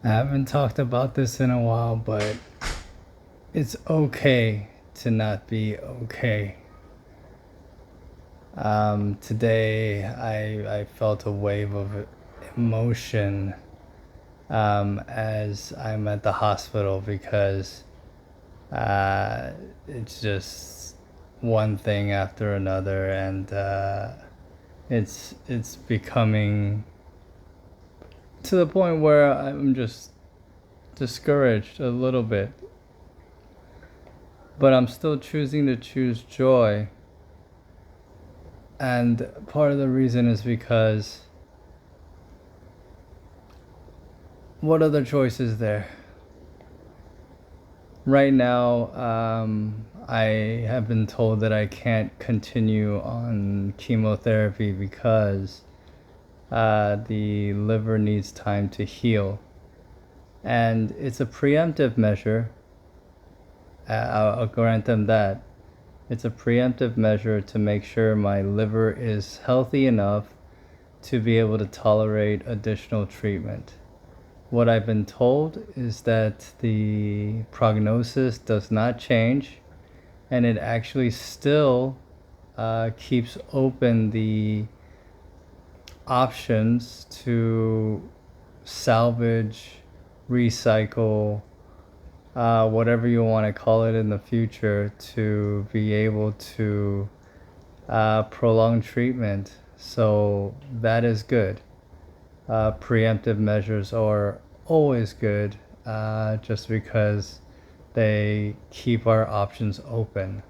haven't talked about this in a while, but it's okay to not be okay. Today I felt a wave of emotion as I'm at the hospital because it's just one thing after another, and it's becoming to the point where I'm just discouraged a little bit. But I'm still choosing to choose joy. And part of the reason is because what other choice is there? Right now, I have been told that I can't continue on chemotherapy because the liver needs time to heal. And it's a preemptive measure. I'll grant them that. It's a preemptive measure to make sure my liver is healthy enough to be able to tolerate additional treatment. What I've been told is that the prognosis does not change, and it actually still keeps open the options to salvage, recycle, whatever you want to call it in the future, to be able to prolong treatment. So that is good. Preemptive measures are always good, just because they keep our options open.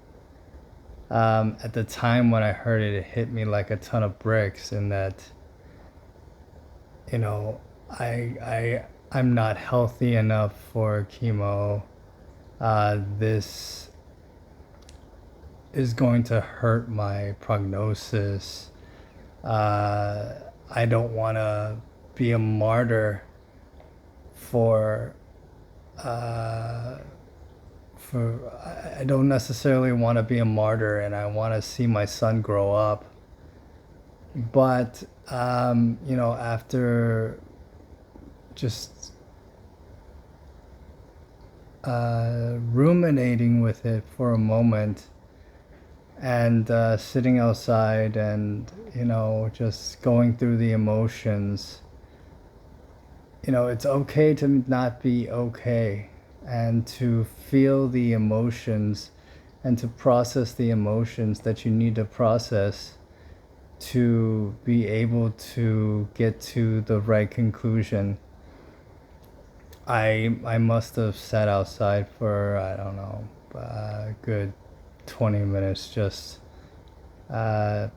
At the time when I heard it, it hit me like a ton of bricks in that, I'm not healthy enough for chemo. This is going to hurt my prognosis. I don't want to be a martyr I don't necessarily want to be a martyr, and I want to see my son grow up. But, after just ruminating with it for a moment and sitting outside and, just going through the emotions, it's okay to not be okay, and to feel the emotions and to process the emotions that you need to process to be able to get to the right conclusion. I must have sat outside for, I don't know, a good 20 minutes just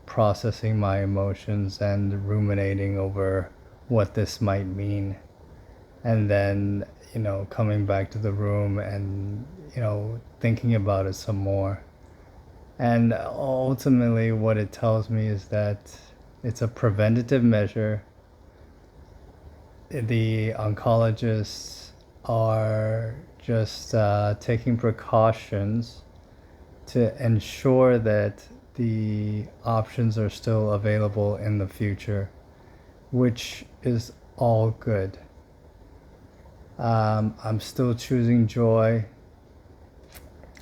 processing my emotions and ruminating over what this might mean. And then, coming back to the room and, thinking about it some more. And ultimately what it tells me is that it's a preventative measure. The oncologists are just taking precautions to ensure that the options are still available in the future, which is all good. I'm still choosing joy,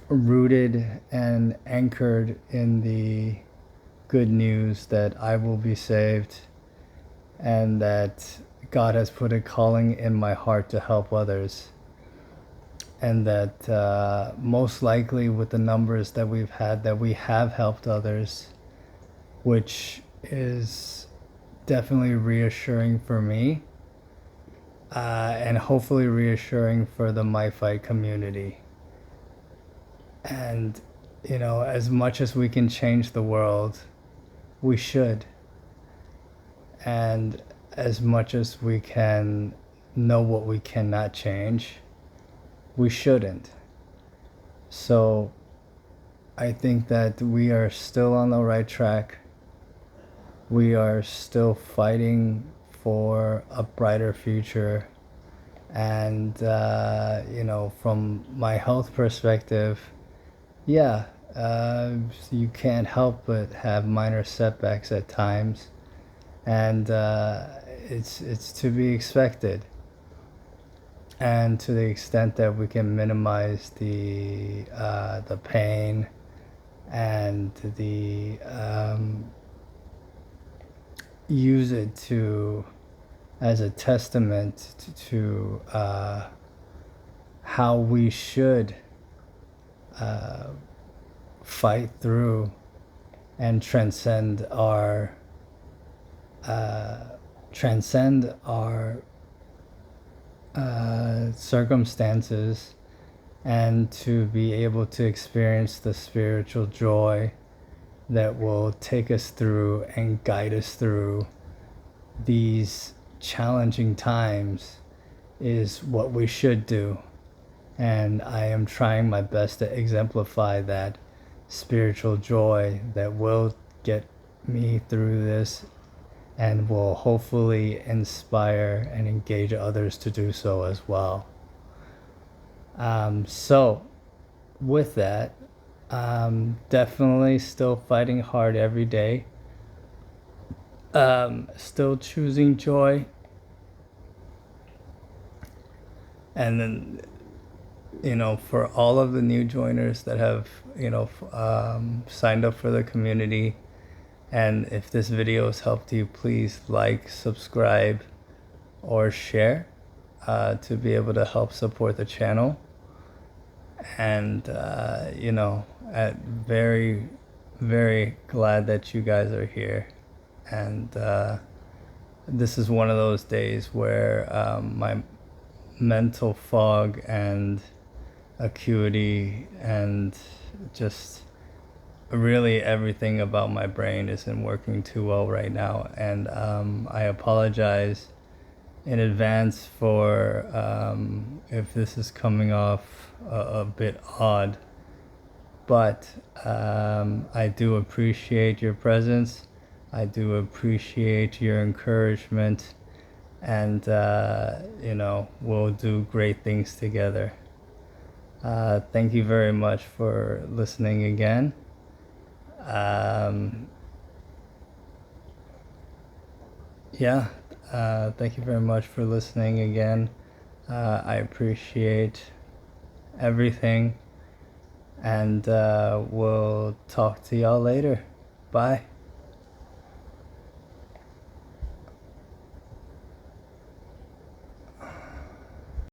rooted and anchored in the good news that I will be saved, and that God has put a calling in my heart to help others, and that most likely with the numbers that we've had, that we have helped others, which is definitely reassuring for me, and hopefully reassuring for the My Fight community. And, as much as we can change the world, we should. And as much as we can know what we cannot change, we shouldn't. So I think that we are still on the right track. We are still fighting for a brighter future. And, from my health perspective, you can't help but have minor setbacks at times. And it's to be expected. and to the extent that we can minimize the pain and the use it to as a testament to how we should fight through and transcend our circumstances, and to be able to experience the spiritual joy that will take us through and guide us through these challenging times is what we should do. And I am trying my best to exemplify that spiritual joy that will get me through this and will hopefully inspire and engage others to do so as well. So with that, definitely still fighting hard every day, still choosing joy, and then for all of the new joiners that have signed up for the community, and if this video has helped you, please like, subscribe, or share to be able to help support the channel. And very, very glad that you guys are here. And this is one of those days where my mental fog and acuity and just really everything about my brain isn't working too well right now, and I apologize in advance for if this is coming off a bit odd, but I do appreciate your presence. I do appreciate your encouragement, and we'll do great things together. Thank you very much for listening again. Thank you very much for listening again. I appreciate everything, and we'll talk to y'all later. Bye.